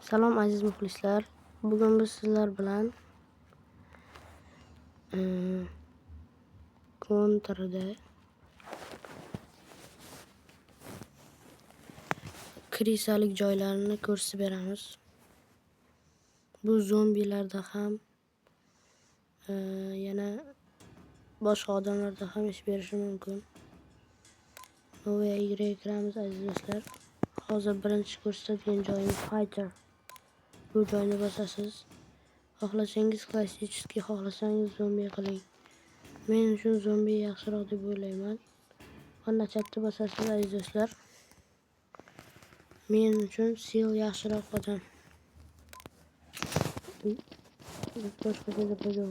Salom aziz muxlislar. Bugun biz sizlar bilan kontrda krisalik joylarini ko'rsatib beramiz. Bu zombilarda ham yana boshqa odamlarda ham ish berishi mumkin. Novaga kiramiz aziz do'stlar. Hozir birinchi ko'rsatgan joyimiz Fighter. Bu joyni bosasiz. Xohlasangiz klassический, xohlasangiz zombi qiling. Men uchun zombi yaxshiroq deb o'ylayman. Mana chatni bosasiz aziz do'stlar. Men uchun sil yaxshiroq odam. Boshqacha deb qo'ydim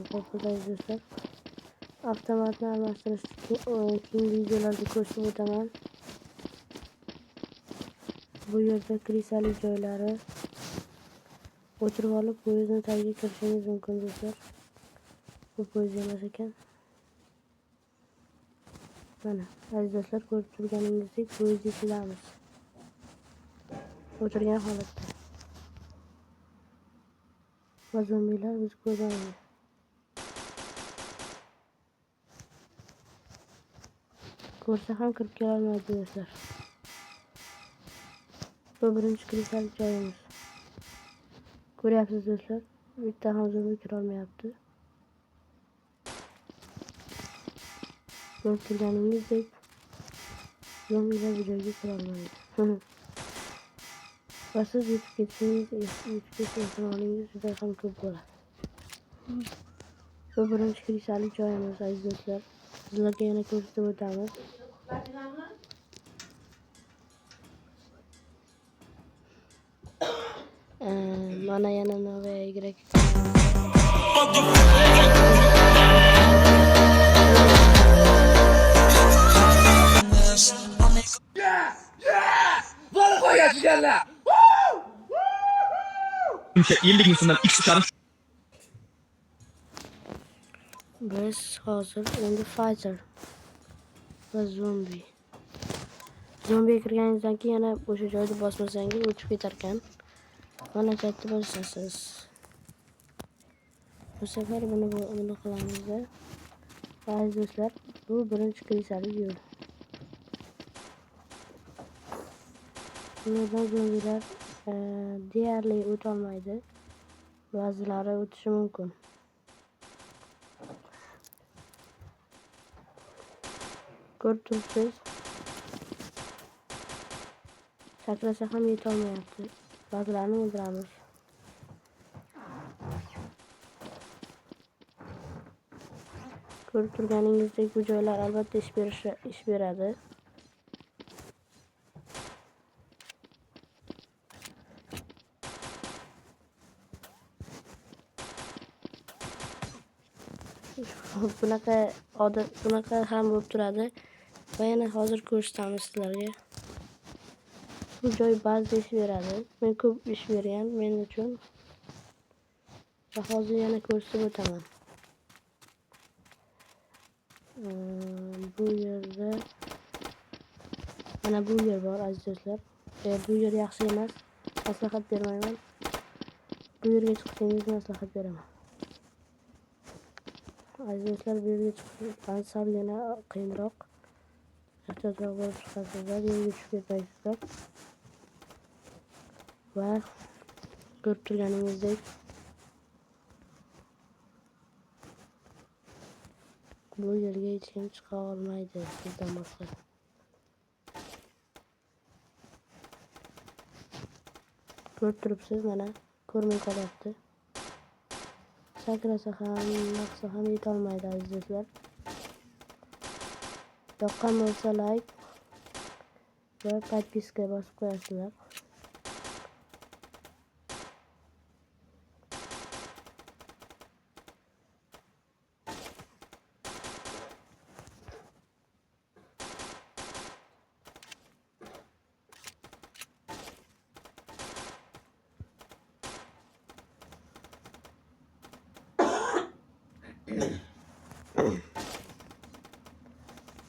aziz do'stlar. Avtomatni almashtirish keyingi videolarda ko'rsatib o'taman. Bu yerda krisalik joylari o'tirib olib poyezdni tagiga kirishingiz mumkin do'stlar. Bu poyezd emas ekan. Mana aziz do'stlar, ko'rib turganingizdek poyezd ichidamiz. O'tirgan holatda. Va zombilar biz ko'rganmiz. Ko'rsa ham kirib kela olmaydi do'stlar. Bu birinchi krisalik joyimiz. Ko'ryapsiz do'stlar, bitta ham zombi kira olmayapti. Ko'rib turganingizdek zombilar bu joyga kira olmaydi. Va siz yetib ketishingiz ehtimolingiz juda ham ko'p bo'ladi. Bu birinchi krisalik joyimiz aziz do'stlar. Sizlarga yana ko'rsatib o'tamiz. Mana yana Novaga Y. Bana koy yaşayanlar. Ellik insandan X çıkarım. Biz hozir endi Fighter va zombi. Zombiga kirganingizdan keyin yana o'sha joyda bosmasangiz o'chib ketar ekan. Mana chatni bosasiz. Bu safar buni qilamiz. Aziz do'stlar, bu birinchi krisalik yo'l. Bundan zombilar deyarli o'tolmaydi. Ba'zilari o'tishi mumkin. Ko'rib turibsiz. Sakrasa ham yetolmayapti. Ba'zilarini o'ldiramiz. Ko'rib turganingizdek bu joylar albatta ish beradi. Bunaqa ham bo'lib turadi. Va yana hozir ko'rsatamiz sizlarga. Bu joy ba'zida ish beradi. Men ko'p ish bergan men uchun. Va hozir yana ko'rsatib o'taman. Bu yerda mana bu yer bor aziz do'stlar. Bu yer yaxshi emas. Maslahat bermayman. Bu yerga chiqsangiz maslahat beraman. Aziz do'stlar, bu yerga chiqishdan sal yana qiyinroq. Ehtiyotroq bo'lib chiqasizlar, yerga tushib ketmaysizlar. Va ko'rib turganingizdek bu yerga hech kim chiqa olmaydi bizdan boshqa. Ko'rib turibsiz, mana ko'rmay qolyapti. Sakrasa ham, naqsa ham yetolmaydi aziz do'stlar. Yoqqan bo'lsa like va podpiska bosib qo'yasizlar.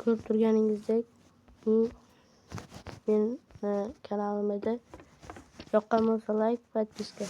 Ko'rib turganingizdek bu men kanalimda yoqqan bo'lsa like, подписка.